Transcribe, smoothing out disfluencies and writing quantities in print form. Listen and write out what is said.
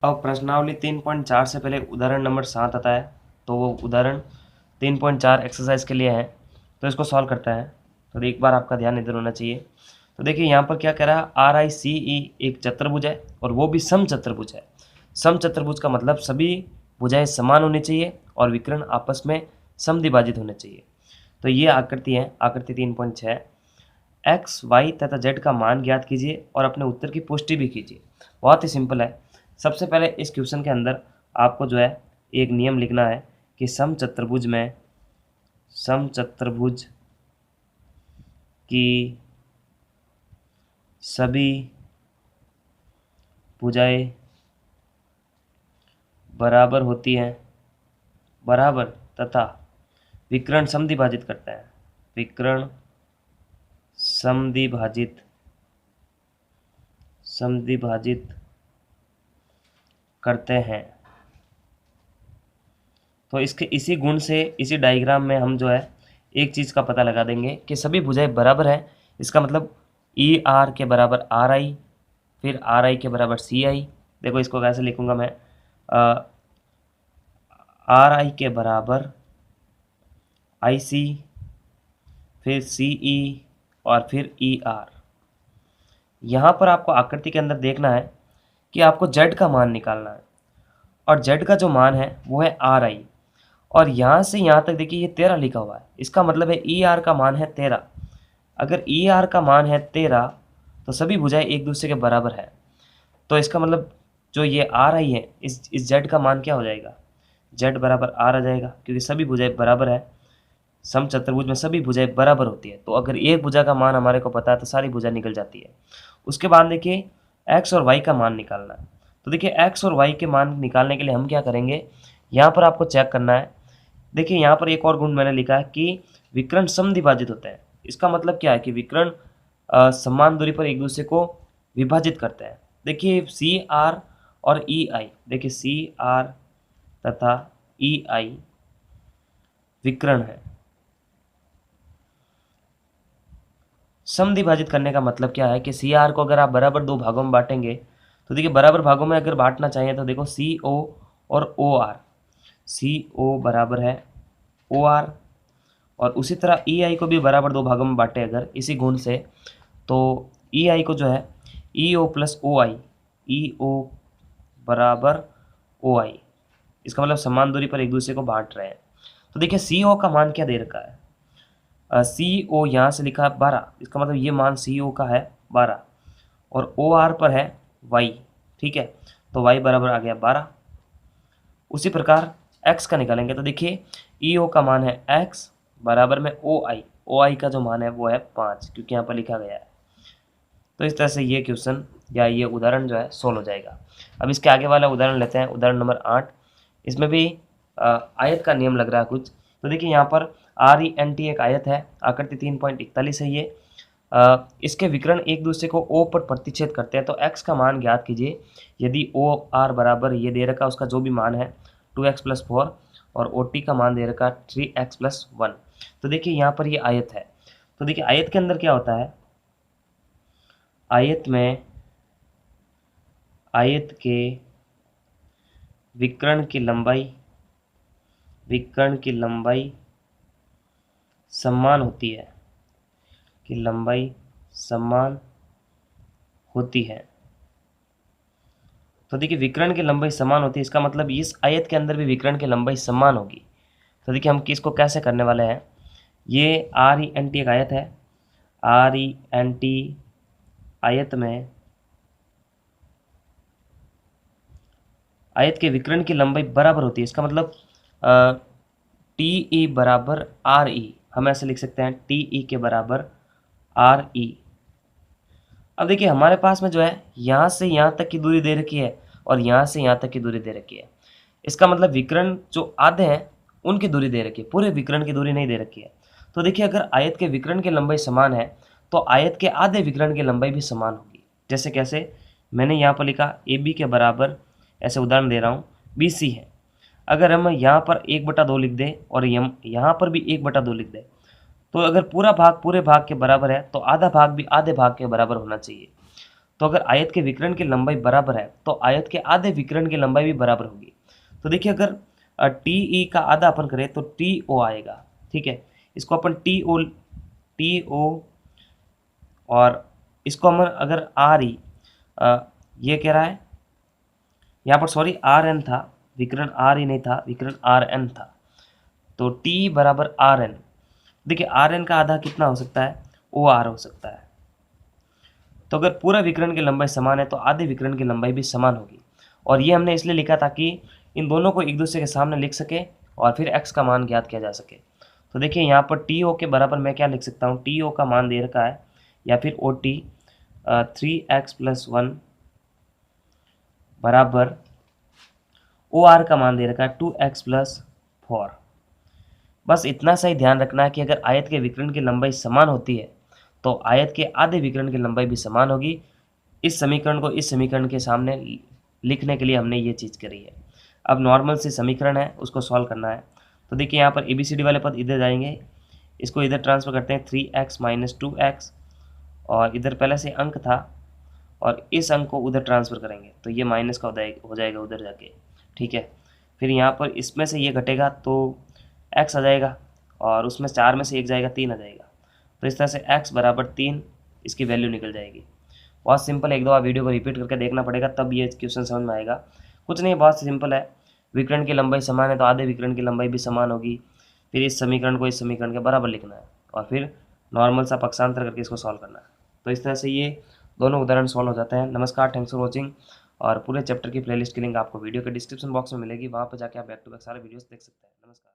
अब प्रश्नावली 3.4 से पहले उदाहरण नंबर 7 आता है, तो वो उदाहरण 3.4 एक्सरसाइज के लिए है, तो इसको सॉल्व करता है। तो एक बार आपका ध्यान इधर होना चाहिए। तो देखिए यहाँ पर क्या कह रहा है, RICE एक चतुर्भुज है और वो भी समचतुर्भुज है। समचतुर्भुज का मतलब सभी भुजाएं समान होनी चाहिए और विकर्ण आपस में समद्विभाजित होने चाहिए। तो ये आकृति है, आकृति 3.6। एक्स, वाई तथा जेड का मान ज्ञात कीजिए और अपने उत्तर की पुष्टि भी कीजिए। बहुत ही सिंपल है। सबसे पहले इस क्वेश्चन के अंदर आपको जो है एक नियम लिखना है कि समचतुर्भुज की सभी भुजाएं बराबर होती हैं, बराबर तथा विकर्ण समद्विभाजित करते हैं, विकर्ण समद्विभाजित करते हैं। तो इसके इसी गुण से इसी डायग्राम में हम जो है एक चीज़ का पता लगा देंगे कि सभी भुजाएं बराबर हैं। इसका मतलब ER के बराबर RI, फिर RI के बराबर CI। देखो इसको कैसे लिखूंगा मैं, RI के बराबर IC, फिर CE और फिर ER। यहाँ पर आपको आकृति के अंदर देखना है कि आपको Z का मान निकालना है और Z का जो मान है वो है RI। और यहाँ से यहाँ तक देखिए ये 13 लिखा हुआ है, इसका मतलब है ER का मान है 13। अगर ER का मान है 13 तो सभी भुजाएं एक दूसरे के बराबर है। तो इसका मतलब जो ये RI है, इस Z का मान क्या हो जाएगा, Z बराबर R आ जाएगा, क्योंकि सभी भुजाएं बराबर है। समचतुर्भुज में सभी भुजाएं बराबर होती है, तो अगर एक भुजा का मान हमारे को पता है तो सारी भुजा निकल जाती है। उसके बाद देखिए एक्स और वाई का मान निकालना है। तो देखिए एक्स और वाई के मान निकालने के लिए हम क्या करेंगे, यहाँ पर आपको चेक करना है। देखिए यहाँ पर एक और गुण मैंने लिखा है कि विकर्ण समद्विभाजित होते हैं। इसका मतलब क्या है कि विकर्ण समान दूरी पर एक दूसरे को विभाजित करते हैं। देखिए CR और EI, देखिए CR तथा EI विकर्ण है। समद्विभाजित करने का मतलब क्या है कि CR को अगर आप बराबर दो भागों में बांटेंगे, तो देखिए बराबर भागों में अगर बांटना चाहिए तो देखो CO और OR, CO बराबर है OR। और उसी तरह EI को भी बराबर दो भागों में बांटे अगर इसी गुण से, तो EI को जो है EO प्लस OI, EO बराबर OI। इसका मतलब समान दूरी पर एक दूसरे को बांट रहे हैं। तो देखिए CO का मान क्या दे रखा है, CO यहाँ से लिखा है 12, इसका मतलब ये मान CO का है 12 और OR पर है Y, ठीक है, तो Y बराबर आ गया 12। उसी प्रकार X का निकालेंगे तो देखिए EO का मान है X बराबर में OI का जो मान है वो है 5, क्योंकि यहाँ पर लिखा गया है। तो इस तरह से ये क्वेश्चन या ये उदाहरण जो है सोल्व हो जाएगा। अब इसके आगे वाला उदाहरण लेते हैं, उदाहरण नंबर 8। इसमें भी आयत का नियम लग रहा है कुछ। तो देखिए यहाँ पर RENT एक आयत है, आकृति 3.41 है ये। इसके विकर्ण एक दूसरे को O पर प्रतिच्छेद करते हैं। तो X का मान ज्ञात कीजिए यदि OR बराबर ये दे रखा उसका जो भी मान है 2x + 4 और OT का मान दे रखा 3x + 1। तो देखिए यहाँ पर ये आयत है। तो देखिए आयत के अंदर क्या होता है, आयत के विकर्ण की लंबाई समान होती है, कि लंबाई समान होती है। तो देखिए विकर्ण की लंबाई समान होती है, इसका मतलब इस आयत के अंदर भी विकर्ण की लंबाई समान होगी। तो देखिए हम किसको कैसे करने वाले हैं, ये RENT एक आयत है, RENT आयत के विकर्ण की लंबाई बराबर होती है। इसका मतलब TE बराबर RE, हम ऐसे लिख सकते हैं TE के बराबर RE। अब देखिए हमारे पास में जो है यहाँ से यहाँ तक की दूरी दे रखी है और यहाँ से यहाँ तक की दूरी दे रखी है। इसका मतलब विकर्ण जो आधे हैं उनकी दूरी दे रखी है, पूरे विकर्ण की दूरी नहीं दे रखी है। तो देखिए अगर आयत के विकर्ण की लंबाई समान है तो आयत के आधे विकर्ण की लंबाई भी समान होगी। जैसे कैसे, मैंने यहाँ पर लिखा AB के बराबर, ऐसे उदाहरण दे रहा हूँ, BC है। अगर हम यहाँ पर 1/2 लिख दें और यहाँ पर भी 1/2 लिख दें, तो अगर पूरा भाग पूरे भाग के बराबर है तो आधा भाग भी आधे भाग के बराबर होना चाहिए। तो अगर आयत के विकर्ण की लंबाई बराबर है तो आयत के आधे विकर्ण की लंबाई भी बराबर होगी। तो देखिए अगर टी ई का आधा अपन करें तो टी ओ आएगा, ठीक है। इसको अपन टी ओ और इसको हम अगर आर ई, ये कह रहा है यहाँ पर, सॉरी आर एन था, विकर्ण आर ई नहीं था, विकर्ण आर एन था। तो टी बराबर आर एन। देखिए आर एन का आधा कितना हो सकता है, ओ आर हो सकता है। तो अगर पूरा विकर्ण की लंबाई समान है तो आधे विकर्ण की लंबाई भी समान होगी। और ये हमने इसलिए लिखा ताकि इन दोनों को एक दूसरे के सामने लिख सके और फिर x का मान ज्ञात किया जा सके। तो देखिए यहाँ पर टी ओ के बराबर मैं क्या लिख सकता हूँ, टी ओ का मान दे रखा है, या फिर ओ टी 3x+1 बराबर ओ आर का मान दे रखा है 2x+4। बस इतना सा ही ध्यान रखना है कि अगर आयत के विकर्ण की लंबाई समान होती है तो आयत के आधे विकर्ण की लंबाई भी समान होगी। इस समीकरण को इस समीकरण के सामने लिखने के लिए हमने ये चीज़ करी है। अब नॉर्मल से समीकरण है उसको सॉल्व करना है। तो देखिए यहाँ पर ABCD वाले पद इधर जाएंगे, इसको इधर ट्रांसफ़र करते हैं 3x - 2x, और इधर पहले से अंक था और इस अंक को उधर ट्रांसफ़र करेंगे तो ये माइनस का हो जाएगा उधर जाके, ठीक है। फिर यहाँ पर इसमें से ये घटेगा तो x आ जाएगा और उसमें 4 में से 1 जाएगा, 3 आ जाएगा। तो इस तरह से x बराबर 3 इसकी वैल्यू निकल जाएगी। बहुत सिंपल है, एक दो बार वीडियो को रिपीट करके देखना पड़ेगा तब ये क्वेश्चन समझ में आएगा। कुछ नहीं, बहुत सिंपल है। विकर्ण की लंबाई समान है तो आधे विकर्ण की लंबाई भी समान होगी। फिर इस समीकरण को इस समीकरण के बराबर लिखना है और फिर नॉर्मल सा पक्षांतर करके इसको सॉल्व करना है। तो इस तरह से ये दोनों उदाहरण सॉल्व हो जाते हैं। नमस्कार, थैंक्स फॉर वॉचिंग। और पूरे चैप्टर की प्लेलिस्ट की लिंक आपको वीडियो के डिस्क्रिप्शन बॉक्स में मिलेगी, वहाँ पर जाके आप बैक टू बैक सारे वीडियोस देख सकते हैं। नमस्कार।